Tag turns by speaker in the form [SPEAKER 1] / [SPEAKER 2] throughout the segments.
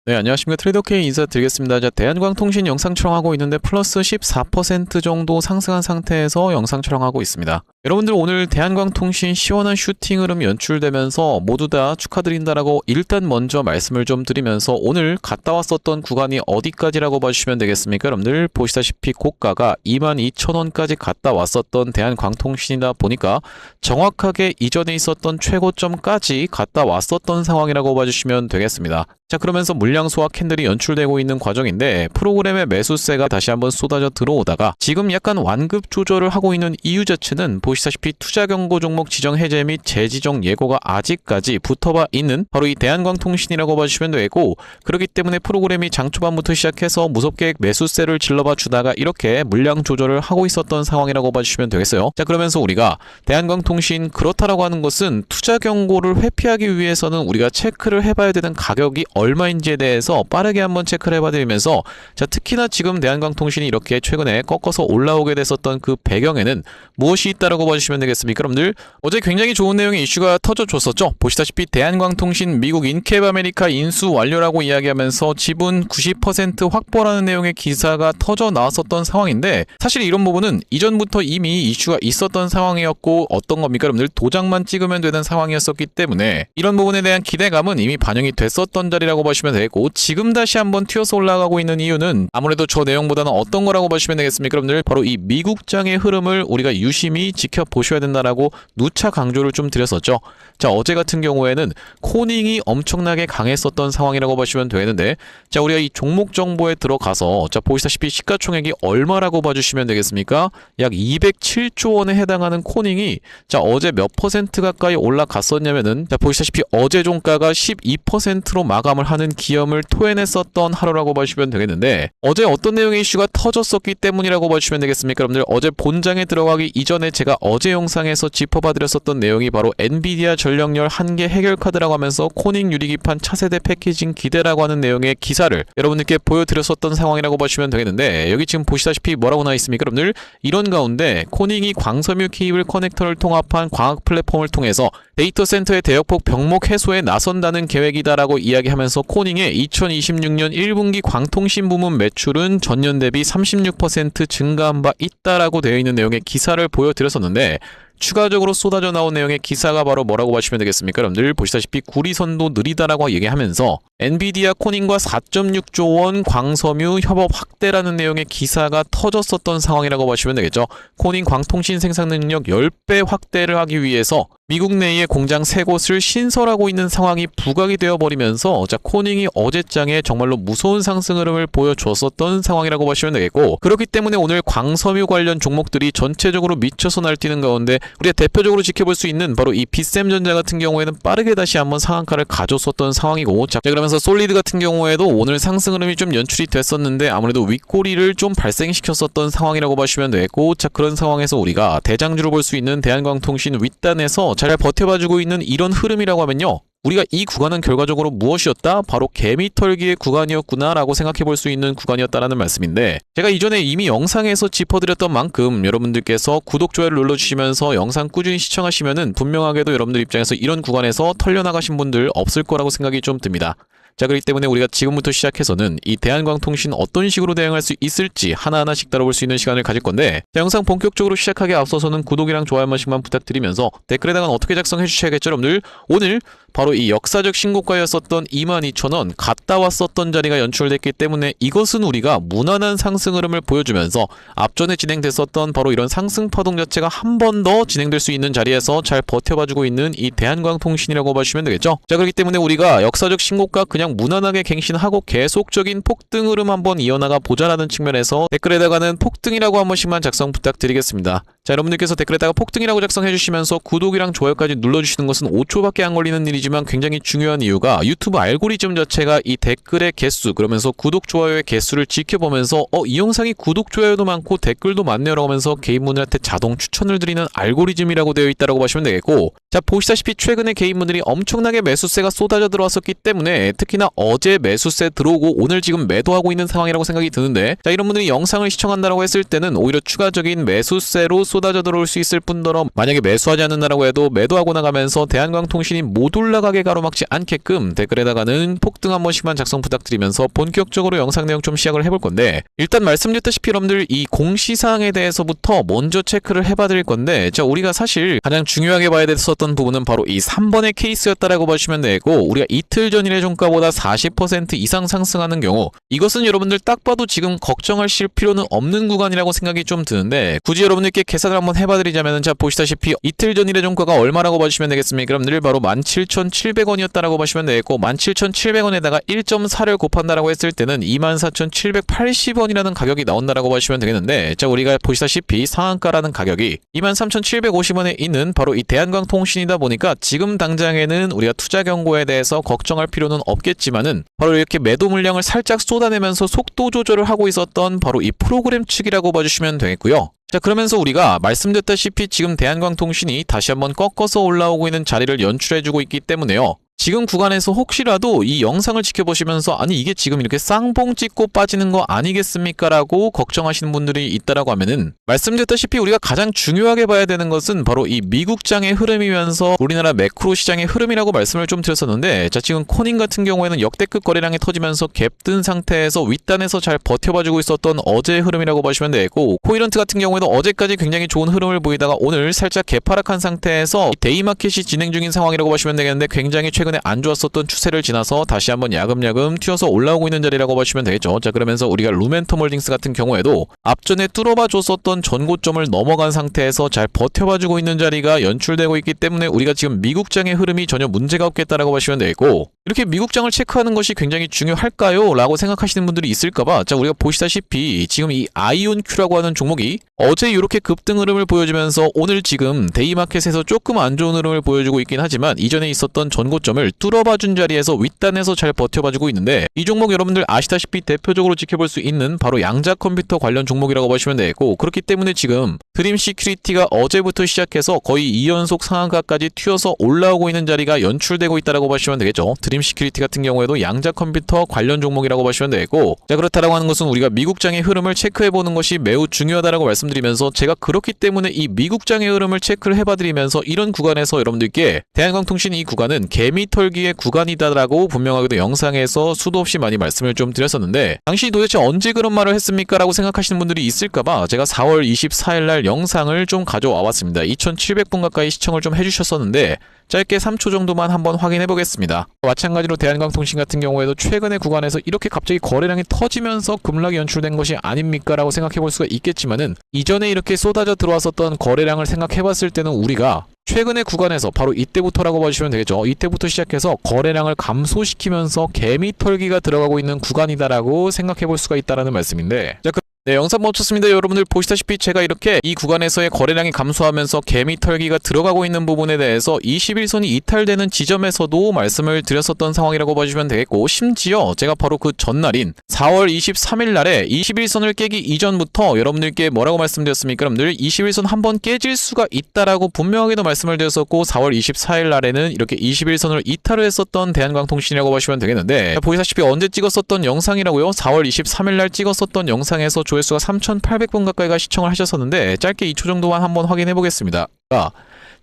[SPEAKER 1] 네, 안녕하십니까. 트레이더 K 인사드리겠습니다. 자, 대한광통신 영상 촬영하고 있는데 플러스 14% 정도 상승한 상태에서 영상 촬영하고 있습니다. 여러분들 오늘 대한광통신 시원한 슈팅 흐름 연출되면서 모두 다 축하드린다라고 일단 먼저 말씀을 좀 드리면서 오늘 갔다 왔었던 구간이 어디까지라고 봐주시면 되겠습니까? 여러분들 보시다시피 고가가 22,000원까지 갔다 왔었던 대한광통신이다 보니까 정확하게 이전에 있었던 최고점까지 갔다 왔었던 상황이라고 봐주시면 되겠습니다. 자, 그러면서 물량 소화 캔들이 연출되고 있는 과정인데 프로그램의 매수세가 다시 한번 쏟아져 들어오다가 지금 약간 완급 조절을 하고 있는 이유 자체는 보시다시피 투자 경고 종목 지정 해제 및 재지정 예고가 아직까지 붙어봐 있는 바로 이 대한광통신이라고 봐주시면 되고, 그렇기 때문에 프로그램이 장 초반부터 시작해서 무섭게 매수세를 질러봐 주다가 이렇게 물량 조절을 하고 있었던 상황이라고 봐주시면 되겠어요. 자, 그러면서 우리가 대한광통신 그렇다라고 하는 것은 투자 경고를 회피하기 위해서는 우리가 체크를 해봐야 되는 가격이 얼마인지에 대해서 빠르게 한번 체크를 해봐드리면서, 자, 특히나 지금 대한광통신이 이렇게 최근에 꺾어서 올라오게 됐었던 그 배경에는 무엇이 있다라고 봐주시면 되겠습니까? 여러분들 어제 굉장히 좋은 내용의 이슈가 터져줬었죠. 보시다시피 대한광통신 미국 인캡 아메리카 인수 완료라고 이야기하면서 지분 90% 확보라는 내용의 기사가 터져 나왔었던 상황인데, 사실 이런 부분은 이전부터 이미 이슈가 있었던 상황이었고 어떤 겁니까? 여러분들 도장만 찍으면 되는 상황이었었기 때문에 이런 부분에 대한 기대감은 이미 반영이 됐었던 자리라고 보시면 되고, 지금 다시 한번 튀어서 올라가고 있는 이유는 아무래도 저 내용보다는 어떤 거라고 보시면 되겠습니까? 여러분들 바로 이 미국장의 흐름을 우리가 유심히 지켜보셔야 된다라고 누차 강조를 좀 드렸었죠. 자, 어제 같은 경우에는 코닝이 엄청나게 강했었던 상황이라고 보시면 되는데, 자, 우리가 이 종목 정보에 들어가서 자, 보시다시피 시가총액이 얼마라고 봐주시면 되겠습니까? 약 207조 원에 해당하는 코닝이 자, 어제 몇 퍼센트 가까이 올라갔었냐면은 자, 보시다시피 어제 종가가 12%로 마감을 하는 기염을 토해냈었던 하루라고 보시면 되겠는데, 어제 어떤 내용의 이슈가 터졌었기 때문이라고 보시면 되겠습니까? 여러분들 어제 본장에 들어가기 이전에 제가 어제 영상에서 짚어봐드렸었던 내용이 바로 엔비디아 전력열 한계 해결 카드라고 하면서 코닝 유리기판 차세대 패키징 기대라고 하는 내용의 기사를 여러분들께 보여드렸었던 상황이라고 보시면 되겠는데, 여기 지금 보시다시피 뭐라고 나와 있습니까? 여러분들 이런 가운데 코닝이 광섬유 케이블 커넥터를 통합한 광학 플랫폼을 통해서 데이터 센터의 대역폭 병목 해소에 나선다는 계획이다라고 이야기하면서 코닝의 2026년 1분기 광통신 부문 매출은 전년 대비 36% 증가한 바 있다라고 되어 있는 내용의 기사를 보여드렸었는데, 추가적으로 쏟아져 나온 내용의 기사가 바로 뭐라고 보시면 되겠습니까? 여러분들 보시다시피 구리선도 느리다라고 얘기하면서 엔비디아 코닝과 4.6조 원 광섬유 협업 확대라는 내용의 기사가 터졌었던 상황이라고 보시면 되겠죠. 코닝 광통신 생산 능력 10배 확대를 하기 위해서 미국 내의 공장 3곳을 신설하고 있는 상황이 부각이 되어버리면서 자, 코닝이 어제장에 정말로 무서운 상승 흐름을 보여줬었던 상황이라고 보시면 되겠고, 그렇기 때문에 오늘 광섬유 관련 종목들이 전체적으로 미쳐서 날뛰는 가운데 우리가 대표적으로 지켜볼 수 있는 바로 이 비셈전자 같은 경우에는 빠르게 다시 한번 상한가를 가졌었던 상황이고, 자, 그러면서 솔리드 같은 경우에도 오늘 상승 흐름이 좀 연출이 됐었는데 아무래도 윗꼬리를 좀 발생시켰었던 상황이라고 보시면 되겠고, 자, 그런 상황에서 우리가 대장주로 볼 수 있는 대한광통신 윗단에서 잘 버텨봐주고 있는 이런 흐름이라고 하면요, 우리가 이 구간은 결과적으로 무엇이었다? 바로 개미털기의 구간이었구나 라고 생각해 볼 수 있는 구간이었다라는 말씀인데, 제가 이전에 이미 영상에서 짚어드렸던 만큼 여러분들께서 구독, 좋아요를 눌러주시면서 영상 꾸준히 시청하시면은 분명하게도 여러분들 입장에서 이런 구간에서 털려나가신 분들 없을 거라고 생각이 좀 듭니다. 자, 그렇기 때문에 우리가 지금부터 시작해서는 이 대한광통신 어떤 식으로 대응할 수 있을지 하나하나씩 다뤄볼 수 있는 시간을 가질 건데, 자, 영상 본격적으로 시작하기 앞서서는 구독이랑 좋아요 한 번씩만 부탁드리면서 댓글에다가 어떻게 작성해 주셔야겠죠? 여러분들 오늘 바로 이 역사적 신고가였었던 22,000원 갔다 왔었던 자리가 연출됐기 때문에 이것은 우리가 무난한 상승 흐름을 보여주면서 앞전에 진행됐었던 바로 이런 상승 파동 자체가 한 번 더 진행될 수 있는 자리에서 잘 버텨봐주고 있는 이 대한광통신이라고 보시면 되겠죠. 자, 그렇기 때문에 우리가 역사적 신고가 그냥 무난하게 갱신하고 계속적인 폭등 흐름 한번 이어나가 보자라는 측면에서 댓글에다가는 폭등이라고 한 번씩만 작성 부탁드리겠습니다. 자, 여러분들께서 댓글에다가 폭등이라고 작성해 주시면서 구독이랑 좋아요까지 눌러주시는 것은 5초밖에 안 걸리는 일이지만 굉장히 중요한 이유가 유튜브 알고리즘 자체가 이 댓글의 개수, 그러면서 구독, 좋아요의 개수를 지켜보면서 이 영상이 구독, 좋아요도 많고 댓글도 많네요 라고 하면서 개인분들한테 자동 추천을 드리는 알고리즘이라고 되어 있다고 보시면 되겠고, 자, 보시다시피 최근에 개인분들이 엄청나게 매수세가 쏟아져 들어왔었기 때문에 특히나 어제 매수세 들어오고 오늘 지금 매도하고 있는 상황이라고 생각이 드는데, 자, 이런 분들이 영상을 시청한다라고 했을 때는 오히려 추가적인 매수세로 쏟아져 들어올 수 있을 뿐더러 만약에 매수하지 않는다라고 해도 매도하고 나가면서 대한광통신이 못 올라 올라가게 가로막지 않게끔 댓글에다가는 폭등 한 번씩만 작성 부탁드리면서 본격적으로 영상 내용 좀 시작을 해볼 건데, 일단 말씀드렸다시피 여러분들 이 공시사항에 대해서부터 먼저 체크를 해봐 드릴 건데, 자, 우리가 사실 가장 중요하게 봐야 됐었던 부분은 바로 이 3번의 케이스였다라고 보시면 되고, 우리가 이틀 전일의 종가보다 40% 이상 상승하는 경우, 이것은 여러분들 딱 봐도 지금 걱정하실 필요는 없는 구간이라고 생각이 좀 드는데, 굳이 여러분들께 계산을 한번 해봐드리자면, 자, 보시다시피 이틀 전일의 종가가 얼마라고 봐주시면 되겠습니까? 여러분들 바로 17,700원이었다라고 보시면 되겠고, 17,700원에다가 1.4를 곱한다라고 했을 때는 24,780원이라는 가격이 나온다라고 보시면 되겠는데, 자, 우리가 보시다시피 상한가라는 가격이 23,750원에 있는 바로 이 대한광통신이다 보니까 지금 당장에는 우리가 투자 경고에 대해서 걱정할 필요는 없겠지만은, 바로 이렇게 매도 물량을 살짝 쏟아내면서 속도 조절을 하고 있었던 바로 이 프로그램 측이라고 봐주시면 되겠고요. 자, 그러면서 우리가 말씀드렸다시피 지금 대한광통신이 다시 한번 꺾어서 올라오고 있는 자리를 연출해주고 있기 때문에요. 지금 구간에서 혹시라도 이 영상을 지켜보시면서 아니 이게 지금 이렇게 쌍봉 찍고 빠지는 거 아니겠습니까? 라고 걱정하시는 분들이 있다라고 하면은, 말씀드렸다시피 우리가 가장 중요하게 봐야 되는 것은 바로 이 미국장의 흐름이면서 우리나라 매크로 시장의 흐름이라고 말씀을 좀 드렸었는데, 자, 지금 코닌 같은 경우에는 역대급 거래량이 터지면서 갭든 상태에서 윗단에서 잘 버텨봐주고 있었던 어제의 흐름이라고 보시면 되고, 코이런트 같은 경우에도 어제까지 굉장히 좋은 흐름을 보이다가 오늘 살짝 개파락한 상태에서 데이마켓이 진행 중인 상황이라고 보시면 되겠는데, 굉장히 최근에 안 좋았었던 추세를 지나서 다시 한번 야금야금 튀어서 올라오고 있는 자리라고 보시면 되겠죠. 자, 그러면서 우리가 루멘텀 홀딩스 같은 경우에도 앞전에 뚫어봐 줬었던 전고점을 넘어간 상태에서 잘 버텨봐주고 있는 자리가 연출되고 있기 때문에 우리가 지금 미국장의 흐름이 전혀 문제가 없겠다라고 보시면 되겠고, 이렇게 미국장을 체크하는 것이 굉장히 중요할까요? 라고 생각하시는 분들이 있을까봐, 자, 우리가 보시다시피 지금 이 아이온큐라고 하는 종목이 어제 이렇게 급등 흐름을 보여주면서 오늘 지금 데이마켓에서 조금 안 좋은 흐름을 보여주고 있긴 하지만, 이전에 있었던 전고점을 뚫어봐준 자리에서 윗단에서 잘 버텨봐주고 있는데, 이 종목 여러분들 아시다시피 대표적으로 지켜볼 수 있는 바로 양자 컴퓨터 관련 종목이라고 보시면 되고, 그렇기 때문에 지금 드림 시큐리티가 어제부터 시작해서 거의 2연속 상한가까지 튀어서 올라오고 있는 자리가 연출되고 있다라고 보시면 되겠죠. 드림 시큐리티 같은 경우에도 양자 컴퓨터 관련 종목이라고 보시면 되고, 자, 그렇다라고 하는 것은 우리가 미국장의 흐름을 체크해보는 것이 매우 중요하다라고 말씀드리면서, 제가 그렇기 때문에 이 미국장의 흐름을 체크를 해봐드리면서 이런 구간에서 여러분들께 대한광통신 이 구간은 개미 털기의 구간이다라고 분명하게도 영상에서 수도 없이 많이 말씀을 좀 드렸었는데, 당시 도대체 언제 그런 말을 했습니까? 라고 생각하시는 분들이 있을까봐 제가 4월 24일날 영상을 좀 가져와 왔습니다. 2700분 가까이 시청을 좀 해주셨었는데, 짧게 3초 정도만 한번 확인해 보겠습니다. 마찬가지로 대한광통신 같은 경우에도 최근의 구간에서 이렇게 갑자기 거래량이 터지면서 급락이 연출된 것이 아닙니까? 라고 생각해 볼 수가 있겠지만은, 이전에 이렇게 쏟아져 들어왔었던 거래량을 생각해 봤을 때는 우리가 최근의 구간에서 바로 이때부터라고 봐주시면 되겠죠. 이때부터 시작해서 거래량을 감소시키면서 개미 털기가 들어가고 있는 구간이다라고 생각해 볼 수가 있다라는 말씀인데, 자, 네, 영상 멈췄습니다. 여러분들 보시다시피 제가 이렇게 이 구간에서의 거래량이 감소하면서 개미 털기가 들어가고 있는 부분에 대해서 21선이 이탈되는 지점에서도 말씀을 드렸었던 상황이라고 봐주시면 되겠고, 심지어 제가 바로 그 전날인 4월 23일 날에 21선을 깨기 이전부터 여러분들께 뭐라고 말씀드렸습니까? 여러분들 21선 한번 깨질 수가 있다라고 분명하게도 말씀을 드렸었고, 4월 24일 날에는 이렇게 21선을 이탈을 했었던 대한광통신이라고 보시면 되겠는데, 보시다시피 언제 찍었었던 영상이라고요? 4월 23일 날 찍었었던 영상에서 조회수가 3,800분 가까이가 시청을 하셨었는데, 짧게 2초 정도만 한번 확인해 보겠습니다.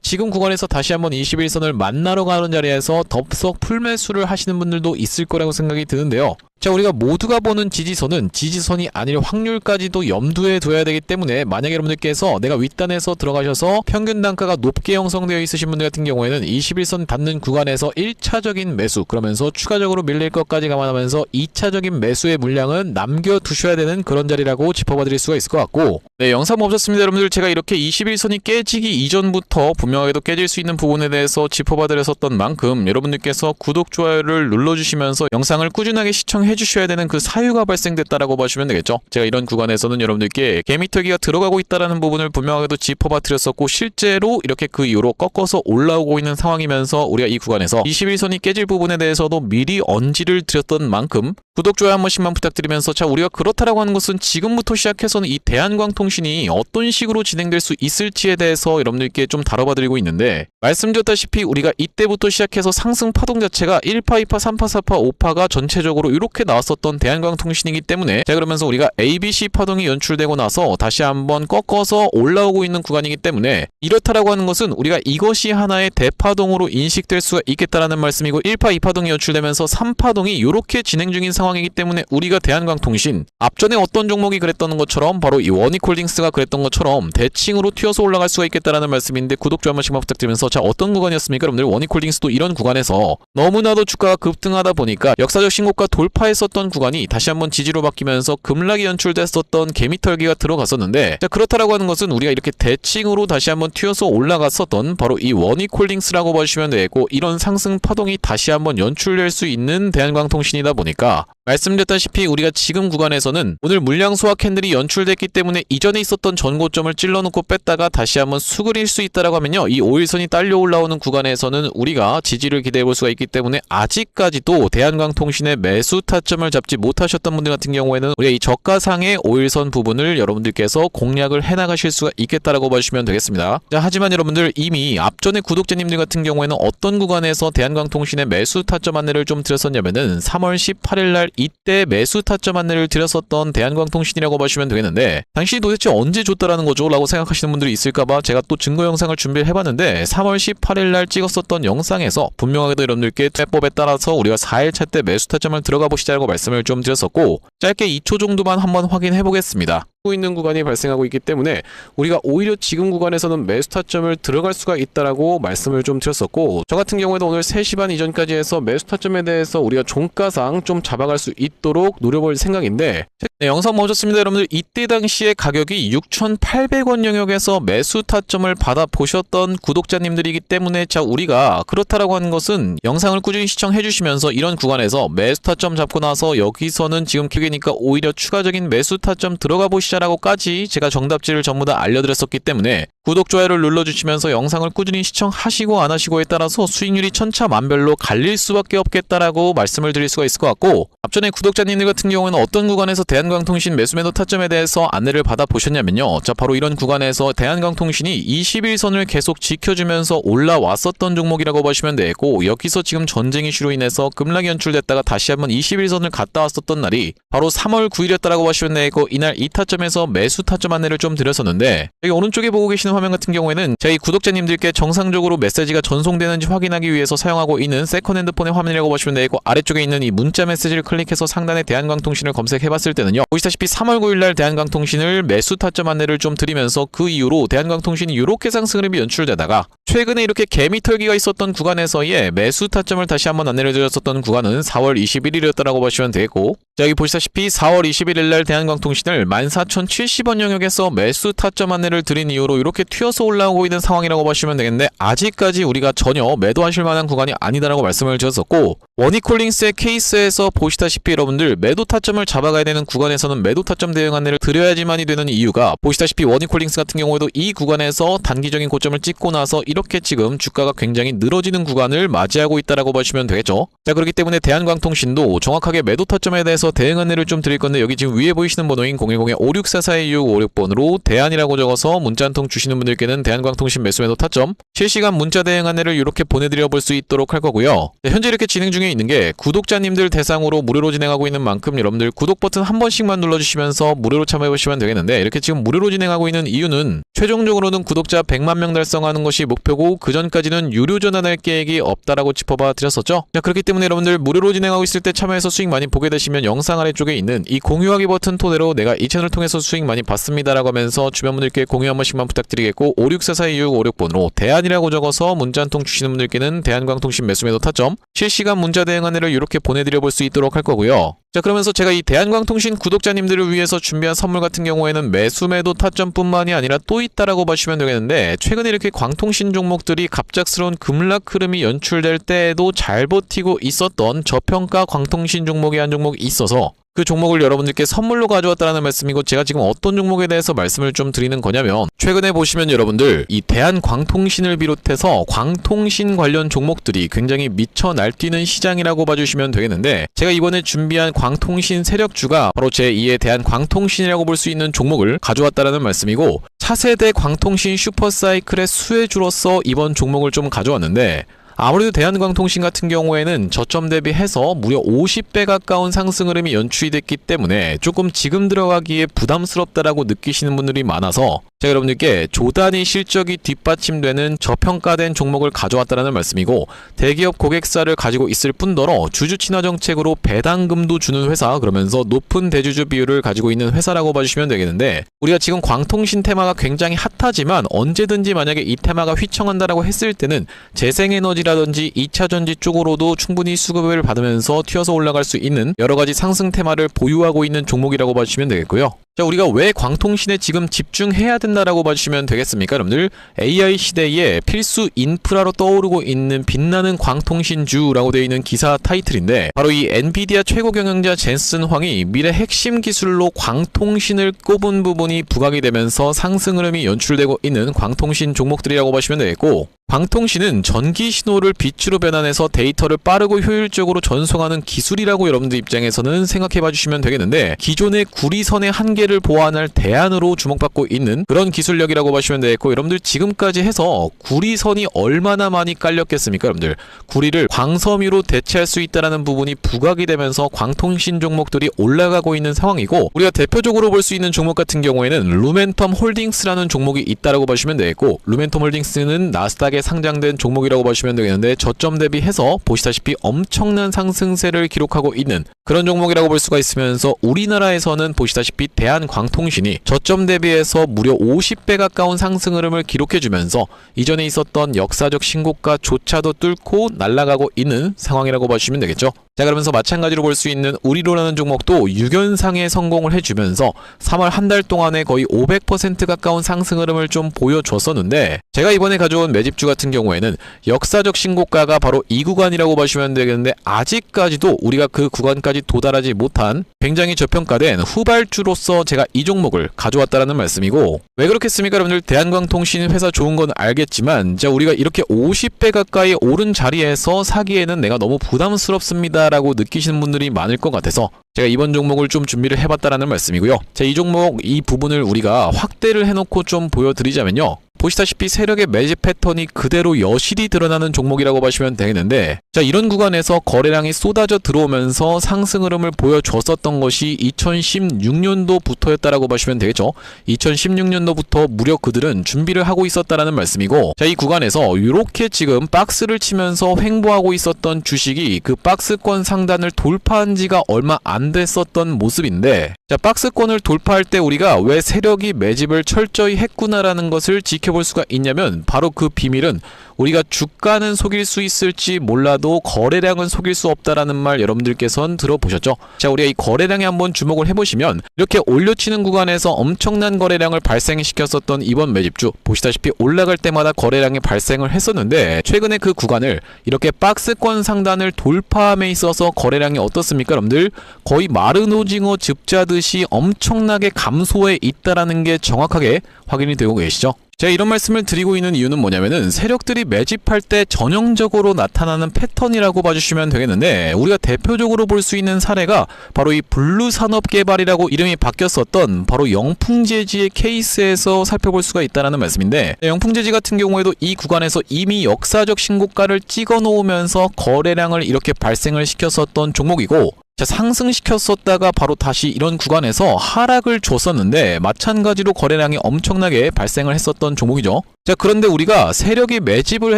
[SPEAKER 1] 지금 구간에서 다시 한번 21선을 만나러 가는 자리에서 덥석 풀매수를 하시는 분들도 있을 거라고 생각이 드는데요. 자, 우리가 모두가 보는 지지선은 지지선이 아닐 확률까지도 염두에 둬야 되기 때문에, 만약에 여러분들께서 내가 윗단에서 들어가셔서 평균 단가가 높게 형성되어 있으신 분들 같은 경우에는 21선 닿는 구간에서 1차적인 매수, 그러면서 추가적으로 밀릴 것까지 감안하면서 2차적인 매수의 물량은 남겨두셔야 되는 그런 자리라고 짚어봐 드릴 수가 있을 것 같고, 네, 영상 멈췄습니다. 여러분들 제가 이렇게 21선이 깨지기 이전부터 분명하게도 깨질 수 있는 부분에 대해서 짚어봐 드렸었던 만큼, 여러분들께서 구독, 좋아요를 눌러주시면서 영상을 꾸준하게 시청해 주셔야 되는 그 사유가 발생됐다라고 보시면 되겠죠. 제가 이런 구간에서는 여러분들께 개미털기가 들어가고 있다라는 부분을 분명하게도 짚어봐 드렸었고, 실제로 이렇게 그 이후로 꺾어서 올라오고 있는 상황이면서 우리가 이 구간에서 21선이 깨질 부분에 대해서도 미리 언지를 드렸던 만큼 구독, 좋아요 한 번씩만 부탁드리면서, 자, 우리가 그렇다라고 하는 것은 지금부터 시작해서는 이 대한광통신이 어떤 식으로 진행될 수 있을지에 대해서 여러분들께 좀 다뤄봐 드리고 있는데, 말씀드렸다시피 우리가 이때부터 시작해서 상승 파동 자체가 1파, 2파, 3파, 4파, 5파가 전체적으로 이렇게 이렇게 나왔었던 대한광통신이기 때문에 자 그러면서 우리가 ABC 파동이 연출되고 나서 다시 한번 꺾어서 올라오고 있는 구간이기 때문에 이렇다라고 하는 것은 우리가 이것이 하나의 대파동으로 인식될 수가 있겠다라는 말씀이고 1파 2파동이 연출되면서 3파동이 이렇게 진행 중인 상황이기 때문에 우리가 대한광통신 앞전에 어떤 종목이 그랬던 것처럼 바로 이 원익홀딩스가 그랬던 것처럼 대칭으로 튀어서 올라갈 수가 있겠다라는 말씀인데 구독 좀 한 번씩만 부탁드리면서 자 어떤 구간이었습니까? 여러분들 원익홀딩스도 이런 구간에서 너무나도 주가가 급등하다 보니까 역사적 신고가 돌파했었던 구간이 다시 한번 지지로 바뀌면서 급락이 연출됐었던 개미털기가 들어갔었는데 자 그렇다라고 하는 것은 우리가 이렇게 대칭으로 다시 한번 튀어서 올라갔었던 바로 이 원익홀딩스라고 보시면 되고 이런 상승 파동이 다시 한번 연출될 수 있는 대한광통신이다 보니까 말씀드렸다시피 우리가 지금 구간에서는 오늘 물량 소화 캔들이 연출됐기 때문에 이전에 있었던 전고점을 찔러놓고 뺐다가 다시 한번 수그릴 수 있다라고 하면요 이 5일선이 딸려 올라오는 구간에서는 우리가 지지를 기대해 볼 수가 있기 때문에 아직까지도 대한광통신의 매수 타점을 잡지 못하셨던 분들 같은 경우에는 우리가 이 저가상의 5일선 부분을 여러분들께서 공략을 해나가실 수가 있겠다라고 보시면 되겠습니다. 자, 하지만 여러분들 이미 앞전에 구독자님들 같은 경우에는 어떤 구간에서 대한광통신의 매수 타점 안내를 좀 드렸었냐면은 3월 18일날 이때 매수 타점 안내를 드렸었던 대한광통신이라고 보시면 되겠는데 당시 도대체 언제 줬다라는 거죠? 라고 생각하시는 분들이 있을까봐 제가 또 증거 영상을 준비를 해봤는데 3월 18일날 찍었었던 영상에서 분명하게도 여러분들께 퇴법에 따라서 우리가 4일차 때 매수 타점을 들어가 보시자고 말씀을 좀 드렸었고 짧게 2초 정도만 한번 확인해 보겠습니다. 있는 구간이 발생하고 있기 때문에 우리가 오히려 지금 구간에서는 매수 타점을 들어갈 수가 있다라고 말씀을 좀 드렸었고 저 같은 경우에도 오늘 3시 반 이전까지 해서 매수 타점에 대해서 우리가 종가상 좀 잡아갈 수 있도록 노려볼 생각인데 네, 영상 멈췄습니다. 여러분들 이때 당시에 가격이 6,800원 영역에서 매수 타점을 받아보셨던 구독자님들이기 때문에 자 우리가 그렇다라고 하는 것은 영상을 꾸준히 시청해 주시면서 이런 구간에서 매수 타점 잡고 나서 여기서는 지금 기회니까 오히려 추가적인 매수 타점 들어가 보시자 라고까지 제가 정답지를 전부 다 알려드렸었기 때문에 구독, 좋아요를 눌러주시면서 영상을 꾸준히 시청하시고 안 하시고에 따라서 수익률이 천차만별로 갈릴 수밖에 없겠다라고 말씀을 드릴 수가 있을 것 같고 앞전에 구독자님들 같은 경우에는 어떤 구간에서 대한광통신 매수매도 타점에 대해서 안내를 받아보셨냐면요. 자 바로 이런 구간에서 대한광통신이 21선을 계속 지켜주면서 올라왔었던 종목이라고 보시면 되고 여기서 지금 전쟁 이슈로 인해서 급락이 연출됐다가 다시 한번 21선을 갔다 왔었던 날이 바로 3월 9일이었다라고 보시면 되고 이날 이 타점에서 매수 타점 안내를 좀 드렸었는데 여기 오른쪽에 보고 계시는 화면 같은 경우에는 저희 구독자님들께 정상적으로 메시지가 전송되는지 확인하기 위해서 사용하고 있는 세컨 핸드폰의 화면이라고 보시면 되고 아래쪽에 있는 이 문자 메시지를 클릭해서 상단에 대한광통신을 검색해봤을 때는요 보시다시피 3월 9일날 대한광통신을 매수 타점 안내를 좀 드리면서 그 이후로 대한광통신이 이렇게 상승 흐름이 연출되다가 최근에 이렇게 개미털기가 있었던 구간에서의 매수 타점을 다시 한번 안내를 드렸었던 구간은 4월 21일이었다라고 보시면 되고 자 여기 보시다시피 4월 21일날 대한광통신을 14,070원 영역에서 매수 타점 안내를 드린 이후로 이렇게 튀어서 올라오고 있는 상황이라고 보시면 되겠는데 아직까지 우리가 전혀 매도하실 만한 구간이 아니다라고 말씀을 드렸었고 원익홀딩스의 케이스에서 보시다시피 여러분들 매도 타점을 잡아가야 되는 구간에서는 매도 타점 대응 안내를 드려야지만이 되는 이유가 보시다시피 원익홀딩스 같은 경우에도 이 구간에서 단기적인 고점을 찍고 나서 이렇게 지금 주가가 굉장히 늘어지는 구간을 맞이하고 있다라고 보시면 되겠죠. 자 그렇기 때문에 대한광통신도 정확하게 매도 타점에 대해서 대응 안내를 좀 드릴 건데 여기 지금 위에 보이시는 번호인 010-5644-2656번으로 대안이라고 적어서 문자 한 통 주시는 분들께는 대한광통신 매수매도 타점 실시간 문자 대응 안내를 이렇게 보내드려 볼 수 있도록 할 거고요. 네, 현재 이렇게 진행 중에 있는 게 구독자님들 대상으로 무료로 진행하고 있는 만큼 여러분들 구독 버튼 한 번씩만 눌러주시면서 무료로 참여해 보시면 되겠는데 이렇게 지금 무료로 진행하고 있는 이유는 최종적으로는 구독자 100만 명 달성하는 것이 목표고 그 전까지는 유료 전환할 계획이 없다라고 짚어봐 드렸었죠. 자 그렇기 때문에 여러분들 무료로 진행하고 있을 때 참여해서 수익 많이 보게 되시면 영상 아래쪽에 있는 이 공유하기 버튼 토대로 내가 이 채널을 통해서 수익 많이 봤습니다라고 하면서 주변 분들께 공유 한 번씩만 부탁드리겠고 564425656번으로 대안이라고 적어서 문자 한 통 주시는 분들께는 대한광통신 매수매도 타점 실시간 문자 대응 안내를 이렇게 보내드려 볼 수 있도록 할 거고요. 자 그러면서 제가 이 대한광통신 구독자님들을 위해서 준비한 선물 같은 경우에는 매수매도 타점뿐만이 아니라 또 있다라고 보시면 되겠는데 최근에 이렇게 광통신 종목들이 갑작스러운 급락 흐름이 연출될 때에도 잘 버티고 있었던 저평가 광통신 종목이 한 종목이 있어서 그 종목을 여러분들께 선물로 가져왔다는 말씀이고 제가 지금 어떤 종목에 대해서 말씀을 좀 드리는 거냐면 최근에 보시면 여러분들 이 대한광통신을 비롯해서 광통신 관련 종목들이 굉장히 미쳐 날뛰는 시장이라고 봐주시면 되겠는데 제가 이번에 준비한 광통신 세력주가 바로 제2의 대한광통신이라고 볼 수 있는 종목을 가져왔다는 말씀이고 차세대 광통신 슈퍼사이클의 수혜주로서 이번 종목을 좀 가져왔는데 아무래도 대한광통신 같은 경우에는 저점 대비해서 무려 50배 가까운 상승 흐름이 연출이 됐기 때문에 조금 지금 들어가기에 부담스럽다라고 느끼시는 분들이 많아서 제가 여러분들께 조단위 실적이 뒷받침되는 저평가된 종목을 가져왔다는 말씀이고, 대기업 고객사를 가지고 있을 뿐더러 주주 친화 정책으로 배당금도 주는 회사, 그러면서 높은 대주주 비율을 가지고 있는 회사라고 봐주시면 되겠는데, 우리가 지금 광통신 테마가 굉장히 핫하지만 언제든지 만약에 이 테마가 휘청한다라고 했을 때는 재생에너지라든지 2차전지 쪽으로도 충분히 수급을 받으면서 튀어서 올라갈 수 있는 여러가지 상승 테마를 보유하고 있는 종목이라고 봐주시면 되겠고요. 자, 우리가 왜 광통신에 지금 집중해야 된다라고 봐주시면 되겠습니까? 여러분들, AI 시대에 필수 인프라로 떠오르고 있는 빛나는 광통신주라고 되어 있는 기사 타이틀인데, 바로 이 엔비디아 최고 경영자 젠슨 황이 미래 핵심 기술로 광통신을 꼽은 부분이 부각이 되면서 상승 흐름이 연출되고 있는 광통신 종목들이라고 보시면 되겠고, 광통신은 전기 신호를 빛으로 변환해서 데이터를 빠르고 효율적으로 전송하는 기술이라고 여러분들 입장에서는 생각해 봐주시면 되겠는데, 기존의 구리선의 한계를 보완할 대안으로 주목받고 있는 그런 기술력이라고 보시면 되겠고, 여러분들 지금까지 해서 구리선이 얼마나 많이 깔렸겠습니까? 여러분들 구리를 광섬유로 대체할 수 있다는 부분이 부각이 되면서 광통신 종목들이 올라가고 있는 상황이고, 우리가 대표적으로 볼 수 있는 종목 같은 경우에는 루멘텀 홀딩스라는 종목이 있다라고 보시면 되겠고, 루멘텀 홀딩스는 나스닥에 상장된 종목이라고 보시면 되겠는데, 저점 대비해서 보시다시피 엄청난 상승세를 기록하고 있는 그런 종목이라고 볼 수가 있으면서, 우리나라에서는 보시다시피 대한광통신이 저점 대비해서 무려 50배 가까운 상승 흐름을 기록해주면서 이전에 있었던 역사적 신고가조차도 뚫고 날아가고 있는 상황이라고 보시면 되겠죠. 자, 그러면서 마찬가지로 볼 수 있는 우리로라는 종목도 6연상에 성공을 해주면서 3월 한 달 동안에 거의 500% 가까운 상승 흐름을 좀 보여줬었는데, 제가 이번에 가져온 매집주 같은 경우에는 역사적 신고가가 바로 이 구간이라고 보시면 되겠는데, 아직까지도 우리가 그 구간까지 도달하지 못한 굉장히 저평가된 후발주로서 제가 이 종목을 가져왔다라는 말씀이고, 왜 그렇겠습니까? 여러분들, 대한광통신 회사 좋은 건 알겠지만, 자, 우리가 이렇게 50배 가까이 오른 자리에서 사기에는 내가 너무 부담스럽습니다 라고 느끼시는 분들이 많을 것 같아서 제가 이번 종목을 좀 준비를 해봤다라는 말씀이고요. 자, 이 종목 이 부분을 우리가 확대를 해놓고 좀 보여드리자면요, 보시다시피 세력의 매집 패턴이 그대로 여실히 드러나는 종목이라고 보시면 되겠는데, 자, 이런 구간에서 거래량이 쏟아져 들어오면서 상승 흐름을 보여줬었던 것이 2016년도부터였다라고 보시면 되겠죠. 2016년도부터 무려 그들은 준비를 하고 있었다라는 말씀이고, 자, 이 구간에서 이렇게 지금 박스를 치면서 횡보하고 있었던 주식이 그 박스권 상단을 돌파한 지가 얼마 안 됐었던 모습인데, 자, 박스권을 돌파할 때 우리가 왜 세력이 매집을 철저히 했구나라는 것을 지켜볼 수가 있냐면, 바로 그 비밀은 우리가 주가는 속일 수 있을지 몰라도 거래량은 속일 수 없다라는 말 여러분들께서는 들어보셨죠? 자, 우리가 이 거래량에 한번 주목을 해보시면, 이렇게 올려치는 구간에서 엄청난 거래량을 발생시켰었던 이번 매집주, 보시다시피 올라갈 때마다 거래량이 발생을 했었는데, 최근에 그 구간을 이렇게 박스권 상단을 돌파함에 있어서 거래량이 어떻습니까? 여러분들, 거의 마른 오징어 즙자듯이 엄청나게 감소해 있다라는 게 정확하게 확인이 되고 계시죠? 제가 이런 말씀을 드리고 있는 이유는 뭐냐면은, 세력들이 매집할 때 전형적으로 나타나는 패턴이라고 봐주시면 되겠는데, 우리가 대표적으로 볼 수 있는 사례가 바로 이 블루산업개발이라고 이름이 바뀌었었던 바로 영풍재지의 케이스에서 살펴볼 수가 있다는 말씀인데, 영풍재지 같은 경우에도 이 구간에서 이미 역사적 신고가를 찍어 놓으면서 거래량을 이렇게 발생을 시켰었던 종목이고, 자, 상승시켰었다가 바로 다시 이런 구간에서 하락을 줬었는데, 마찬가지로 거래량이 엄청나게 발생을 했었던 종목이죠. 자, 그런데 우리가 세력이 매집을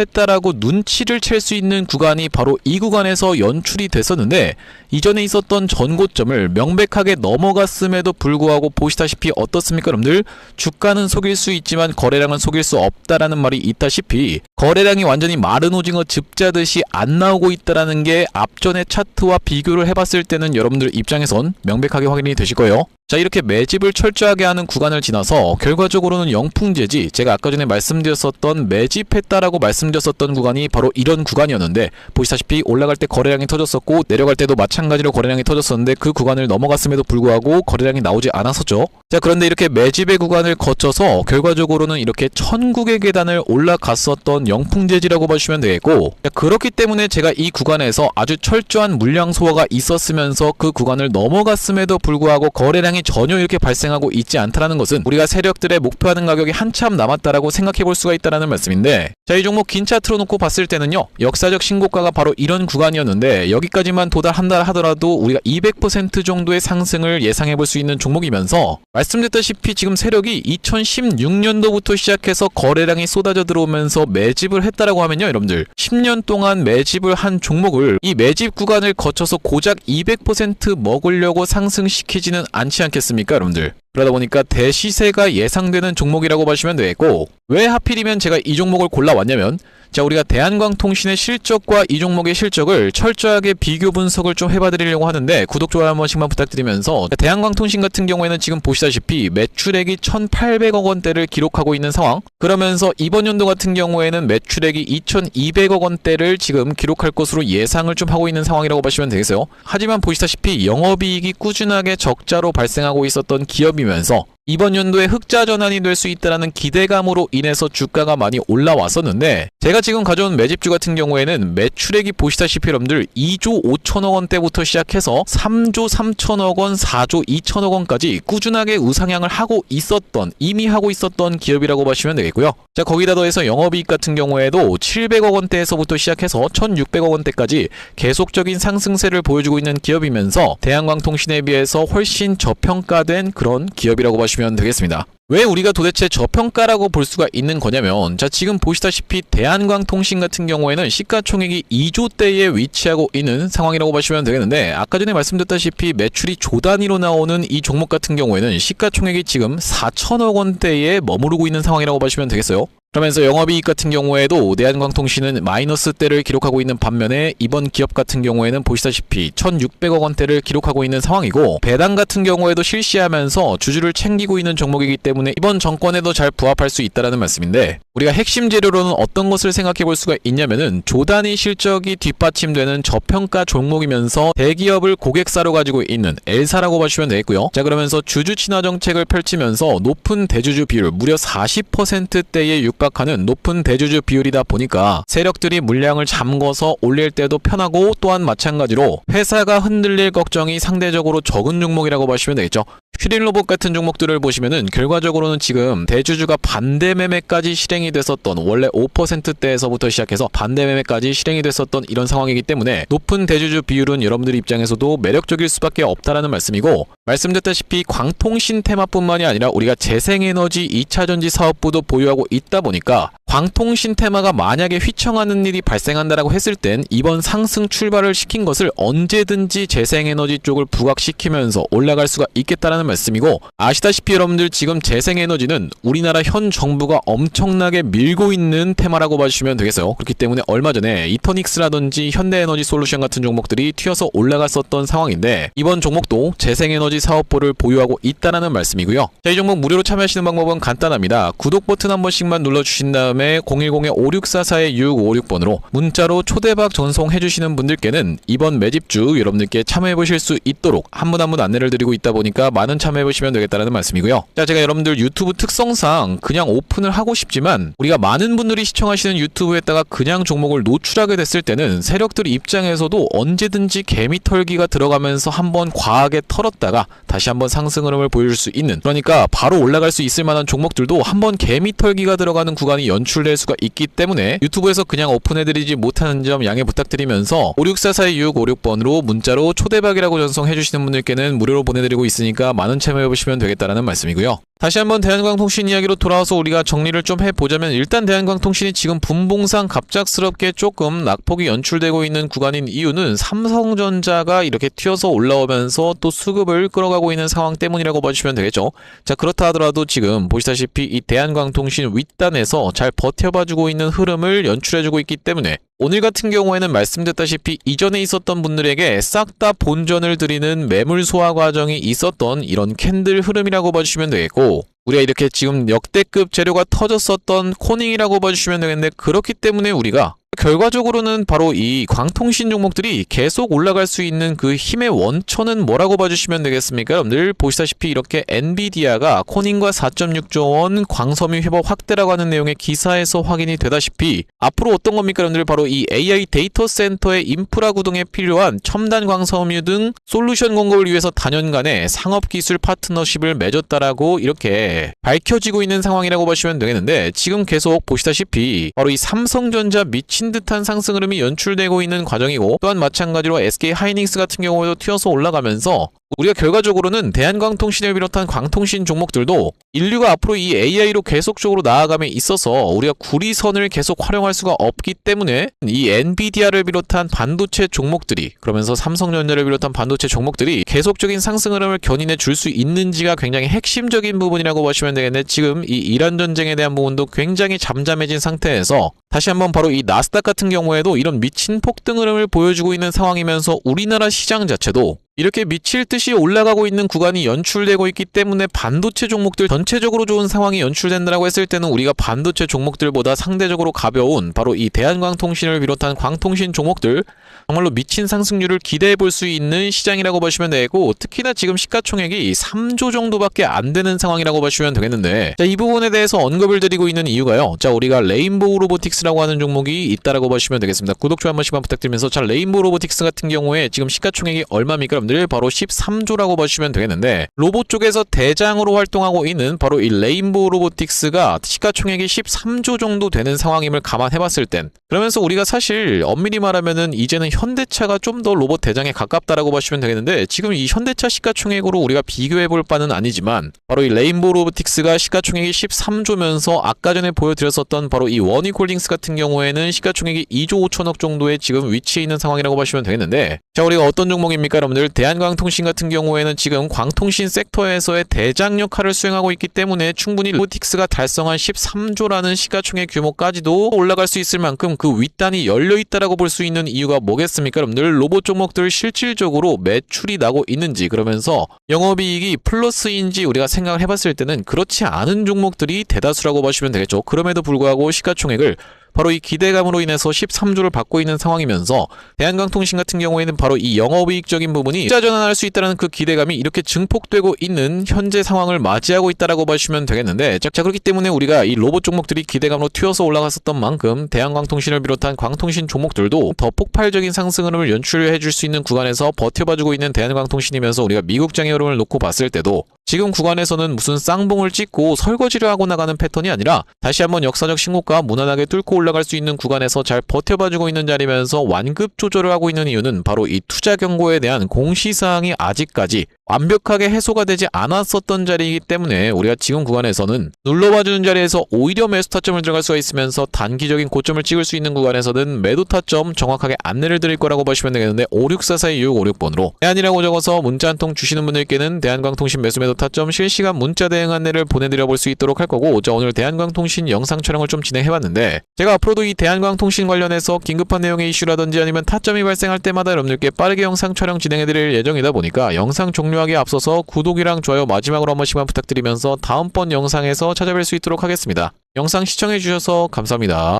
[SPEAKER 1] 했다라고 눈치를 챌 수 있는 구간이 바로 이 구간에서 연출이 됐었는데, 이전에 있었던 전고점을 명백하게 넘어갔음에도 불구하고 보시다시피 어떻습니까? 여러분들, 주가는 속일 수 있지만 거래량은 속일 수 없다라는 말이 있다시피, 거래량이 완전히 마른 오징어 즙자듯이 안 나오고 있다라는 게 앞전의 차트와 비교를 해봤을 때는 여러분들 입장에선 명백하게 확인이 되실 거예요. 자, 이렇게 매집을 철저하게 하는 구간을 지나서 결과적으로는 영풍재지, 제가 아까 전에 말씀드렸었던 매집했다라고 말씀드렸었던 구간이 바로 이런 구간이었는데, 보시다시피 올라갈 때 거래량이 터졌었고 내려갈 때도 마찬가지로 거래량이 터졌었는데, 그 구간을 넘어갔음에도 불구하고 거래량이 나오지 않았었죠. 자, 그런데 이렇게 매집의 구간을 거쳐서 결과적으로는 이렇게 천국의 계단을 올라갔었던 영풍재지라고 보시면 되겠고, 자, 그렇기 때문에 제가 이 구간에서 아주 철저한 물량 소화가 있었으면서 그 구간을 넘어갔음에도 불구하고 거래량이 상황이 전혀 이렇게 발생하고 있지 않다라는 것은 우리가 세력들의 목표하는 가격이 한참 남았다라고 생각해 볼 수가 있다라는 말씀인데, 자, 이 종목 긴 차트로 놓고 봤을 때는요, 역사적 신고가가 바로 이런 구간이었는데 여기까지만 도달한다 하더라도 우리가 200% 정도의 상승을 예상해 볼 수 있는 종목이면서, 말씀드렸다시피 지금 세력이 2016년도부터 시작해서 거래량이 쏟아져 들어오면서 매집을 했다라고 하면요, 여러분들 10년 동안 매집을 한 종목을 이 매집 구간을 거쳐서 고작 200% 먹으려고 상승시키지는 않지 않겠습니까, 여러분들? 그러다 보니까 대시세가 예상되는 종목이라고 보시면 되겠고, 왜 하필이면 제가 이 종목을 골라왔냐면, 자, 우리가 대한광통신의 실적과 이 종목의 실적을 철저하게 비교 분석을 좀 해봐드리려고 하는데, 구독, 좋아요 한 번씩만 부탁드리면서, 대한광통신 같은 경우에는 지금 보시다시피 매출액이 1,800억 원대를 기록하고 있는 상황, 그러면서 이번 연도 같은 경우에는 매출액이 2,200억 원대를 지금 기록할 것으로 예상을 좀 하고 있는 상황이라고 보시면 되겠어요. 하지만 보시다시피 영업이익이 꾸준하게 적자로 발생하고 있었던 기업이면서 이번 연도에 흑자 전환이 될 수 있다는 기대감으로 인해서 주가가 많이 올라왔었는데, 제가 지금 가져온 매집주 같은 경우에는 매출액이 보시다시피 여러분들 2조 5천억 원대부터 시작해서 3조 3천억 원, 4조 2천억 원까지 꾸준하게 우상향을 하고 있었던, 이미 하고 있었던 기업이라고 보시면 되겠고요. 자, 거기다 더해서 영업이익 같은 경우에도 700억 원대에서부터 시작해서 1,600억 원대까지 계속적인 상승세를 보여주고 있는 기업이면서 대한광통신에 비해서 훨씬 저평가된 그런 기업이라고 보시면 되겠습니다. 왜 우리가 도대체 저평가라고 볼 수가 있는 거냐면, 자, 지금 보시다시피 대한광통신 같은 경우에는 시가총액이 2조대에 위치하고 있는 상황이라고 보시면 되겠는데, 아까 전에 말씀드렸다시피 매출이 조 단위로 나오는 이 종목 같은 경우에는 시가총액이 지금 4천억 원대에 머무르고 있는 상황이라고 보시면 되겠어요. 그러면서 영업이익 같은 경우에도 대한광통신은 마이너스대를 기록하고 있는 반면에 이번 기업 같은 경우에는 보시다시피 1,600억 원대를 기록하고 있는 상황이고, 배당 같은 경우에도 실시하면서 주주를 챙기고 있는 종목이기 때문에 이번 정권에도 잘 부합할 수 있다는 말씀인데, 우리가 핵심 재료로는 어떤 것을 생각해 볼 수가 있냐면은 조단위 실적이 뒷받침되는 저평가 종목이면서 대기업을 고객사로 가지고 있는 L사라고 보시면 되겠고요. 자, 그러면서 주주 친화 정책을 펼치면서 높은 대주주 비율, 무려 40%대에 육박하는 높은 대주주 비율이다 보니까 세력들이 물량을 잠궈서 올릴 때도 편하고, 또한 마찬가지로 회사가 흔들릴 걱정이 상대적으로 적은 종목이라고 보시면 되겠죠. 슈링로봇 같은 종목들을 보시면은 결과적으로는 지금 대주주가 반대 매매까지 실행이 됐었던, 원래 5%대에서부터 시작해서 반대 매매까지 실행이 됐었던 이런 상황이기 때문에 높은 대주주 비율은 여러분들 입장에서도 매력적일 수밖에 없다라는 말씀이고, 말씀드렸다시피 광통신 테마뿐만이 아니라 우리가 재생에너지 2차전지 사업부도 보유하고 있다 보니까 광통신 테마가 만약에 휘청하는 일이 발생한다라고 했을 땐 이번 상승 출발을 시킨 것을 언제든지 재생에너지 쪽을 부각시키면서 올라갈 수가 있겠다라는 말씀이고, 아시다시피 여러분들 지금 재생에너지는 우리나라 현 정부가 엄청나게 밀고 있는 테마라고 봐주시면 되겠어요. 그렇기 때문에 얼마 전에 이터닉스라든지 현대에너지 솔루션 같은 종목들이 튀어서 올라갔었던 상황인데, 이번 종목도 재생에너지 사업부를 보유하고 있다라는 말씀이고요. 자, 이 종목 무료로 참여하시는 방법은 간단합니다. 구독 버튼 한 번씩만 눌러주신 다음에 010-5644-6556번으로 문자로 초대박 전송해주시는 분들께는 이번 매집주 여러분들께 참여해보실 수 있도록 한 분 한 분 안내를 드리고 있다 보니까 많은 참여해보시면 되겠다는 말씀이고요. 자, 제가 여러분들 유튜브 특성상 그냥 오픈을 하고 싶지만, 우리가 많은 분들이 시청하시는 유튜브에다가 그냥 종목을 노출하게 됐을 때는 세력들 입장에서도 언제든지 개미털기가 들어가면서 한번 과하게 털었다가 다시 한번 상승 흐름을 보여줄 수 있는, 그러니까 바로 올라갈 수 있을 만한 종목들도 한번 개미털기가 들어가는 구간이 연출될 수가 있기 때문에 유튜브에서 그냥 오픈해드리지 못하는 점 양해 부탁드리면서 564-4656번으로 문자로 초대박이라고 전송해주시는 분들께는 무료로 보내드리고 있으니까 많은 참여해보시면 되겠다는 말씀이고요. 다시 한번 대한광통신 이야기로 돌아와서 우리가 정리를 좀 해보자면, 일단 대한광통신이 지금 분봉상 갑작스럽게 조금 낙폭이 연출되고 있는 구간인 이유는 삼성전자가 이렇게 튀어서 올라오면서 또 수급을 끌어가고 있는 상황 때문이라고 봐주시면 되겠죠. 자, 그렇다 하더라도 지금 보시다시피 이 대한광통신 윗단에서 잘 버텨봐주고 있는 흐름을 연출해주고 있기 때문에 오늘 같은 경우에는 말씀드렸다시피 이전에 있었던 분들에게 싹 다 본전을 드리는 매물 소화 과정이 있었던 이런 캔들 흐름이라고 봐주시면 되겠고, 우리가 이렇게 지금 역대급 재료가 터졌었던 코닝이라고 봐주시면 되겠는데, 그렇기 때문에 우리가 결과적으로는 바로 이 광통신 종목들이 계속 올라갈 수 있는 그 힘의 원천은 뭐라고 봐주시면 되겠습니까? 여러분들 보시다시피 이렇게 엔비디아가 코닝과 4.6조 원 광섬유 회복 확대라고 하는 내용의 기사에서 확인이 되다시피 앞으로 어떤 겁니까? 여러분들 바로 이 AI 데이터 센터의 인프라 구동에 필요한 첨단 광섬유 등 솔루션 공급을 위해서 단연간의 상업기술 파트너십을 맺었다라고 이렇게 밝혀지고 있는 상황이라고 보시면 되겠는데, 지금 계속 보시다시피 바로 이 삼성전자 미친 듯한 상승 흐름이 연출되고 있는 과정이고, 또한 마찬가지로 SK하이닉스 같은 경우에도 튀어서 올라가면서 우리가 결과적으로는 대한광통신을 비롯한 광통신 종목들도 인류가 앞으로 이 AI로 계속적으로 나아감에 있어서 우리가 구리선을 계속 활용할 수가 없기 때문에 이 엔비디아를 비롯한 반도체 종목들이, 그러면서 삼성전자를 비롯한 반도체 종목들이 계속적인 상승 흐름을 견인해 줄 수 있는지가 굉장히 핵심적인 부분이라고 보시면 되겠는데, 지금 이 이란 전쟁에 대한 부분도 굉장히 잠잠해진 상태에서 다시 한번 바로 이 나스닥 같은 경우에도 이런 미친 폭등 흐름을 보여주고 있는 상황이면서 우리나라 시장 자체도 이렇게 미칠 듯이 올라가고 있는 구간이 연출되고 있기 때문에 반도체 종목들 전체적으로 좋은 상황이 연출된다고 했을 때는 우리가 반도체 종목들보다 상대적으로 가벼운 바로 이 대한광통신을 비롯한 광통신 종목들 정말로 미친 상승률을 기대해 볼 수 있는 시장이라고 보시면 되고, 특히나 지금 시가총액이 3조 정도밖에 안 되는 상황이라고 보시면 되겠는데, 자, 이 부분에 대해서 언급을 드리고 있는 이유가요. 자, 우리가 레인보우 로보틱스라고 하는 종목이 있다라고 보시면 되겠습니다. 구독, 좋아요 한 번씩만 부탁드리면서, 자, 레인보우 로보틱스 같은 경우에 지금 시가총액이 얼마입니까? 여러분들 바로 13조라고 보시면 되겠는데, 로봇 쪽에서 대장으로 활동하고 있는 바로 이 레인보우 로보틱스가 시가총액이 13조 정도 되는 상황임을 감안해 봤을 땐, 그러면서 우리가 사실 엄밀히 말하면은 이제는 현대차가 좀 더 로봇 대장에 가깝다라고 보시면 되겠는데, 지금 이 현대차 시가총액으로 우리가 비교해 볼 바는 아니지만 바로 이 레인보우 로보틱스가 시가총액이 13조면서 아까 전에 보여드렸었던 바로 이 원익홀딩스 같은 경우에는 시가총액이 2조 5천억 정도의 지금 위치해 있는 상황이라고 보시면 되겠는데, 자, 우리가 어떤 종목입니까? 여러분들 대한광통신 같은 경우에는 지금 광통신 섹터에서의 대장 역할을 수행하고 있기 때문에 충분히 로보틱스가 달성한 13조라는 시가총액 규모까지도 올라갈 수 있을 만큼 그 윗단이 열려있다라고 볼 수 있는 이유가 뭐겠습니까? 여러분들 로봇 종목들 실질적으로 매출이 나고 있는지, 그러면서 영업이익이 플러스인지 우리가 생각을 해봤을 때는 그렇지 않은 종목들이 대다수라고 보시면 되겠죠. 그럼에도 불구하고 시가총액을 바로 이 기대감으로 인해서 13조를 받고 있는 상황이면서 대한광통신 같은 경우에는 바로 이 영업이익적인 부분이 투자 전환할 수 있다는 그 기대감이 이렇게 증폭되고 있는 현재 상황을 맞이하고 있다라고 보시면 되겠는데, 자, 그렇기 때문에 우리가 이 로봇 종목들이 기대감으로 튀어서 올라갔었던 만큼 대한광통신을 비롯한 광통신 종목들도 더 폭발적인 상승 흐름을 연출해 줄 수 있는 구간에서 버텨봐주고 있는 대한광통신이면서 우리가 미국장의 흐름을 놓고 봤을 때도 지금 구간에서는 무슨 쌍봉을 찍고 설거지를 하고 나가는 패턴이 아니라 다시 한번 역사적 신고가 무난하게 뚫고 올라갈 수 있는 구간에서 잘 버텨봐주고 있는 자리면서 완급 조절을 하고 있는 이유는 바로 이 투자 경고에 대한 공시사항이 아직까지 완벽하게 해소가 되지 않았었던 자리이기 때문에 우리가 지금 구간에서는 눌러봐주는 자리에서 오히려 매수 타점을 들어갈 수가 있으면서 단기적인 고점을 찍을 수 있는 구간에서는 매도 타점 정확하게 안내를 드릴 거라고 보시면 되겠는데, 5644-2656번으로 대안이라고 적어서 문자 한 통 주시는 분들께는 대한광통신 매수 매도 타점 실시간 문자 대응 안내를 보내드려 볼 수 있도록 할 거고, 자, 오늘 대한광통신 영상 촬영을 좀 진행해봤는데, 제가 앞으로도 이 대한광통신 관련해서 긴급한 내용의 이슈라든지 아니면 타점이 발생할 때마다 여러분들께 빠르게 영상 촬영 진행해드릴 예정이다 보니까 영상 종료하기에 앞서서 구독이랑 좋아요 마지막으로 한 번씩만 부탁드리면서 다음번 영상에서 찾아뵐 수 있도록 하겠습니다. 영상 시청해주셔서 감사합니다.